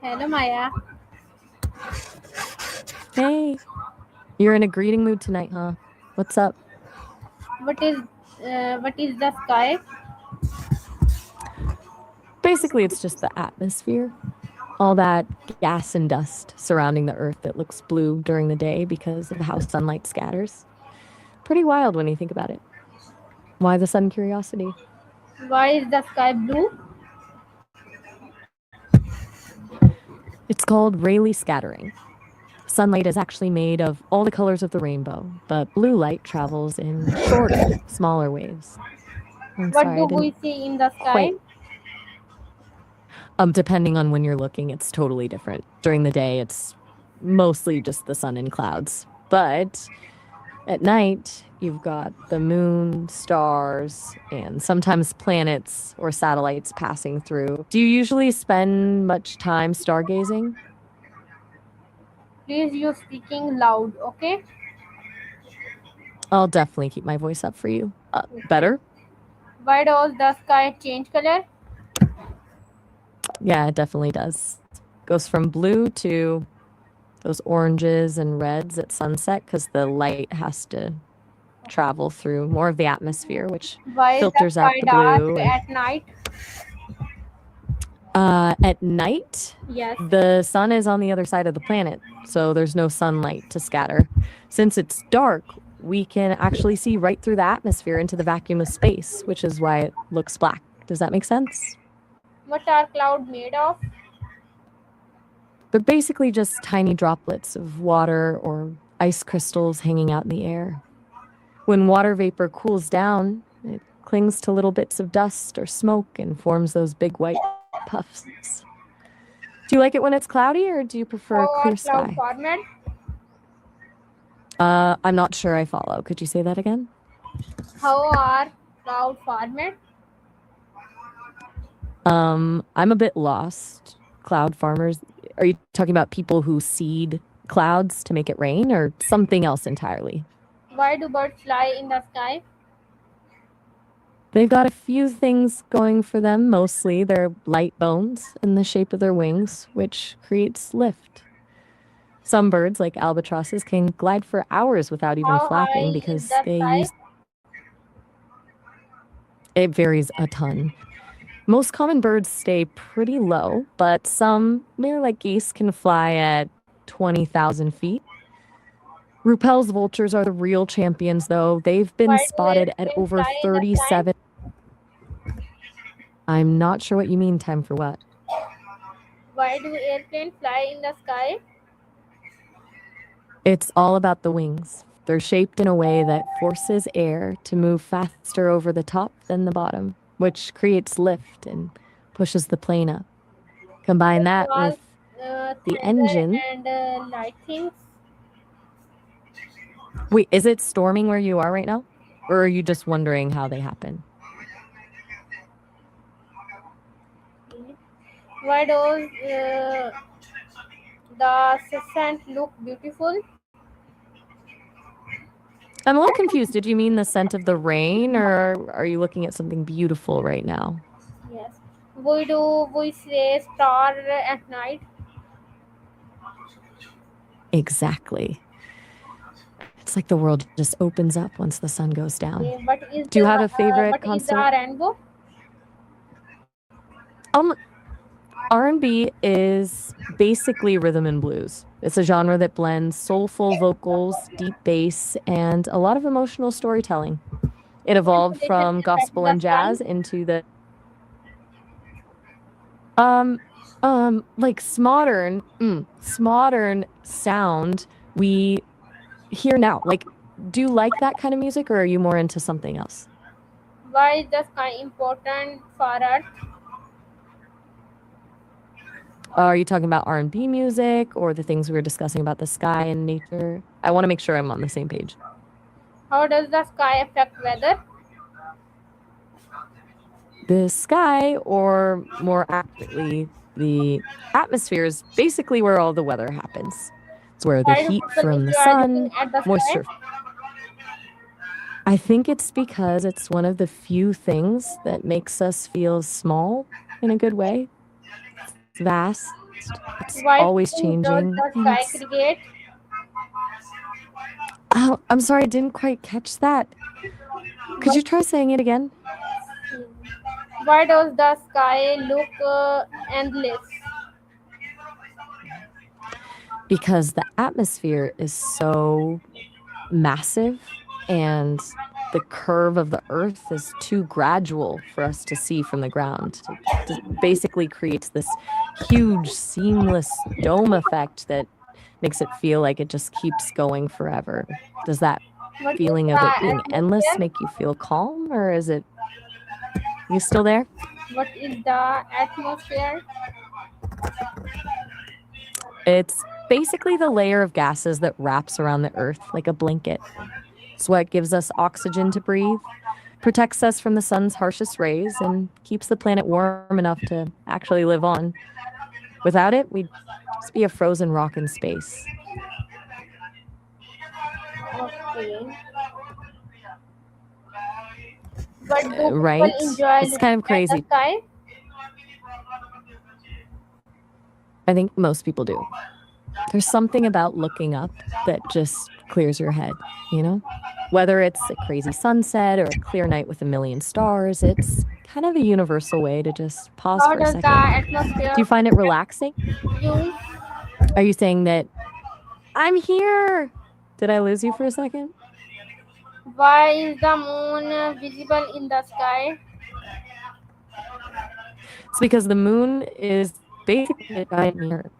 Hello, Maya. Hey, you're in a greeting mood tonight, huh? What's up? What is what is the sky? Basically, it's just the atmosphere. All that gas and dust surrounding the Earth that looks blue during the day because of how sunlight scatters. Pretty wild when you think about it. Why the sudden curiosity? Why is the sky blue? It's called Rayleigh scattering. Sunlight is actually made of all the colors of the rainbow, but blue light travels in shorter, smaller waves. I'm What sorry, do I didn't we see in the sky? quite. Depending on when you're looking, it's totally different. During the day, it's mostly just the sun and clouds. But at night, you've got the moon, stars, and sometimes planets or satellites passing through. Do you usually spend much time stargazing? Please, you speaking loud, okay? I'll definitely keep my voice up for you. Better? Why does the sky change color? Yeah, it definitely does. Goes from blue to those oranges and reds at sunset because the light has to travel through more of the atmosphere, which Why is the filters out sky the dark blue. And at night? at night, Yes. the sun is on the other side of the planet, so there's no sunlight to scatter. Since it's dark, we can actually see right through the atmosphere into the vacuum of space, which is why it looks black. Does that make sense? What are clouds made of? They're basically just tiny droplets of water or ice crystals hanging out in the air. When water vapor cools down, it clings to little bits of dust or smoke and forms those big white puffs. Do you like it when it's cloudy or do you prefer a How are clear clouds sky? formed? I'm not sure I follow. Could you say that again? How are clouds formed? I'm a bit lost. Cloud farmers, are you talking about people who seed clouds to make it rain or something else entirely? Why do birds fly in the sky? They've got a few things going for them, mostly their light bones and the shape of their wings, which creates lift. Some birds, like albatrosses, can glide for hours without even How high flapping is because the they sky? use it varies a ton. Most common birds stay pretty low, but some, more like geese, can fly at 20,000 feet. Rupel's vultures are the real champions, though. They've been Why do spotted at airplanes over fly in the sky? 37. I'm not sure what you mean, time for what. Why do airplanes fly in the sky? It's all about the wings. They're shaped in a way that forces air to move faster over the top than the bottom, which creates lift and pushes the plane up. Combine What that was with the thunder engine. and lightning? Wait, is it storming where you are right now? Or are you just wondering how they happen? Why does the sun look beautiful? I'm a little confused. Did you mean the scent of the rain, or are you looking at something beautiful right now? Yes. Why do we say star at night? Exactly. It's like the world just opens up once the sun goes down. Okay, Do you have a favorite what is the constellation? rainbow? R&B is basically rhythm and blues. It's a genre that blends soulful vocals, deep bass, and a lot of emotional storytelling. It evolved Constellation from affect gospel the and sky. jazz into the um like modern sound we hear now. Like, do you like that kind of music or are you more into something else? Why is the sky important for Earth? Are you talking about R&B music or the things we were discussing about the sky and nature? I want to make sure I'm on the same page. How does the sky affect weather? The sky, or more accurately, the atmosphere, is basically where all the weather happens. It's where the Why do heat people from the enjoy looking sun, at the sky? moisture. I think it's because it's one of the few things that makes us feel small in a good way. It's vast, It's Why always does changing, the and sky it's... create? Oh, I'm sorry, I didn't quite catch that. Could Why, you try saying it again? why does the sky look endless? Because the atmosphere is so massive and the curve of the earth is too gradual for us to see from the ground. It basically creates this huge seamless dome effect that makes it feel like it just keeps going forever. Does that What is feeling of the it being endless atmosphere? make you feel calm, or is it... You still there? What is the atmosphere? It's basically the layer of gases that wraps around the earth like a blanket. It's what gives us oxygen to breathe, protects us from the sun's harshest rays, and keeps the planet warm enough to actually live on. Without it, we'd just be a frozen rock in space. Okay. But do people Right? enjoy It's kind looking of at the crazy. sky? I think most people do. There's something about looking up that just clears your head, you know? Whether it's a crazy sunset or a clear night with a million stars, it's kind of a universal way to just pause How for a does the second. atmosphere Do you find it relaxing? protect you? Are you saying that I'm here? Did I lose you for a second? Why is the moon visible in the sky? It's because the moon is basically a giant mirror.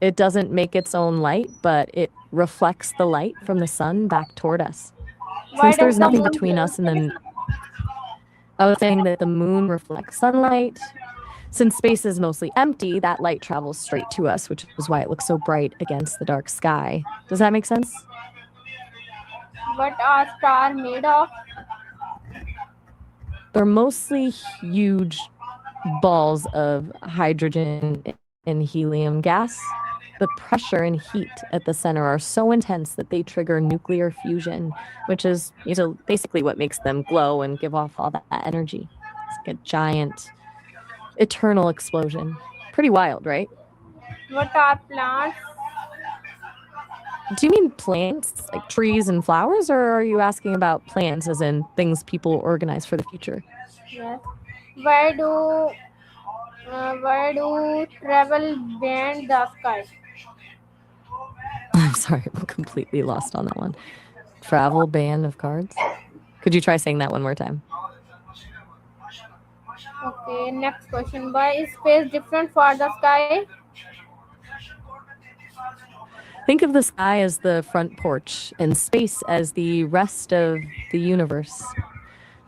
It doesn't make its own light, but it reflects the light from the sun back toward us. Why Since does there's the nothing moon between us and reflect? the... I was saying that the moon reflects sunlight. Since space is mostly empty, that light travels straight to us, which is why it looks so bright against the dark sky. Does that make sense? What are stars made of? They're mostly huge balls of hydrogen and helium gas. The pressure and heat at the center are so intense that they trigger nuclear fusion, which is basically what makes them glow and give off all that energy. It's like a giant, eternal explosion. Pretty wild, right? What are plants? Do you mean plants, like trees and flowers, or are you asking about plans as in things people organize for the future? Yes. Why do why do travel bend the sky? I'm sorry, I'm completely lost on that one. Travel band of cards? Could you try saying that one more time? Okay, next question. Why is space different for the sky? Think of the sky as the front porch and space as the rest of the universe.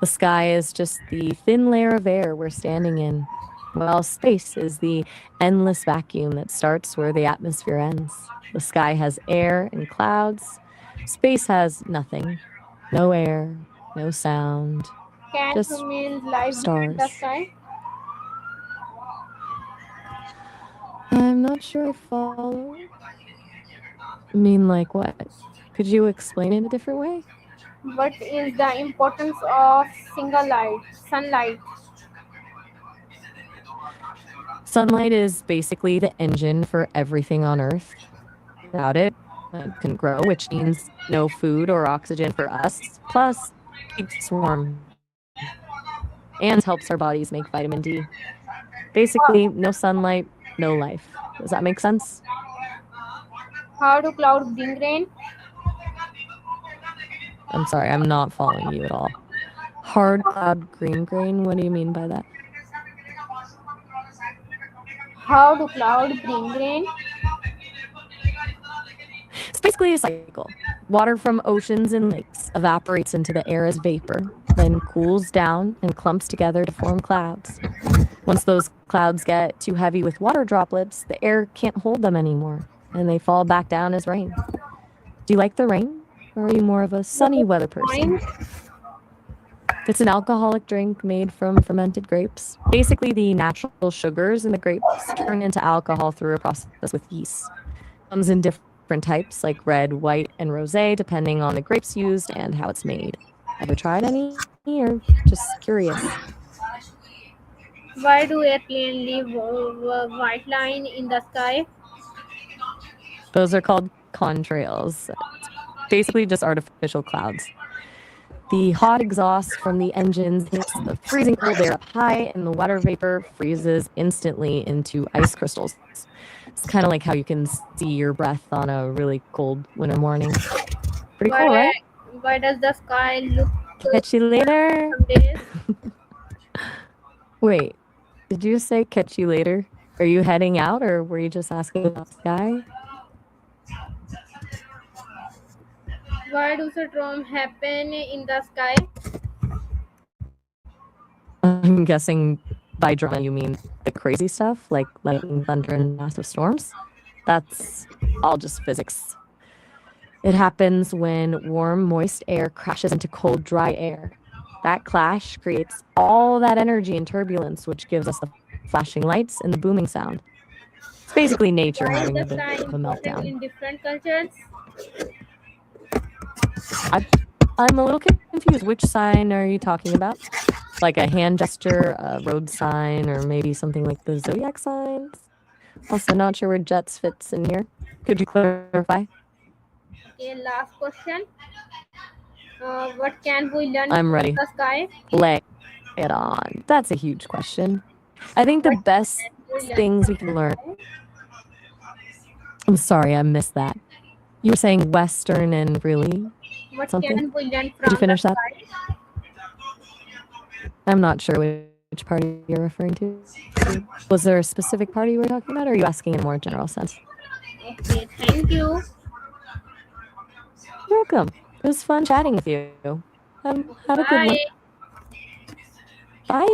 The sky is just the thin layer of air we're standing in, while space is the endless vacuum that starts where the atmosphere ends. The sky has air and clouds. Space has nothing. No air, no sound, Can just humans live beyond the stars. sky? I'm not sure I follow. Mean like what? Could you explain it a different way? What is the importance of single light, sunlight? Sunlight is basically the engine for everything on Earth. Without it, it couldn't grow, which means no food or oxygen for us. Plus, keeps us warm and helps our bodies make vitamin D. Basically, no sunlight, no life. Does that make sense? How do clouds bring rain? I'm sorry, I'm not following you at all. Hard cloud, green grain? What do you mean by that? How do clouds bring rain? It's basically a cycle. Water from oceans and lakes evaporates into the air as vapor, then cools down and clumps together to form clouds. Once those clouds get too heavy with water droplets, the air can't hold them anymore, and they fall back down as rain. Do you like the rain, or are you more of a What sunny is weather person? wine? It's an alcoholic drink made from fermented grapes. Basically, the natural sugars in the grapes turn into alcohol through a process with yeast. Comes in different types, like red, white, and rosé, depending on the grapes used and how it's made. Ever tried any, or just curious? Why do airplanes leave white line in the sky? Those are called contrails. It's basically just artificial clouds. The hot exhaust from the engines hits the freezing cold air up high, and the water vapor freezes instantly into ice crystals. It's kind of like how you can see your breath on a really cold winter morning. Pretty Why cool, right? why does the sky look Catch you later. some days? Wait, did you say catch you later? Are you heading out or were you just asking about the sky? Why do storms happen in the sky? I'm guessing by drama you mean the crazy stuff like lightning, thunder, and massive storms. That's all just physics. It happens when warm, moist air crashes into cold, dry air. That clash creates all that energy and turbulence, which gives us the flashing lights and the booming sound. It's basically nature Why is having the a bit sky of a important meltdown. in different cultures? I, I'm a little confused. Which sign are you talking about? Like a hand gesture, a road sign, or maybe something like the zodiac signs? Also, not sure where jets fits in here. Could you clarify? Okay, last question. What can we learn I'm from ready. the sky? Lay it on. That's a huge question. I think the What best can we learn things we from can the learn. sky? I'm sorry, I missed that. You were saying Western and really What something? can we learn Could you from the finish that? sky? I'm not sure which party you're referring to. Was there a specific party you were talking about, or are you asking in a more general sense? Okay, thank you. You're welcome. It was fun chatting with you. Have a good one. Bye. Bye.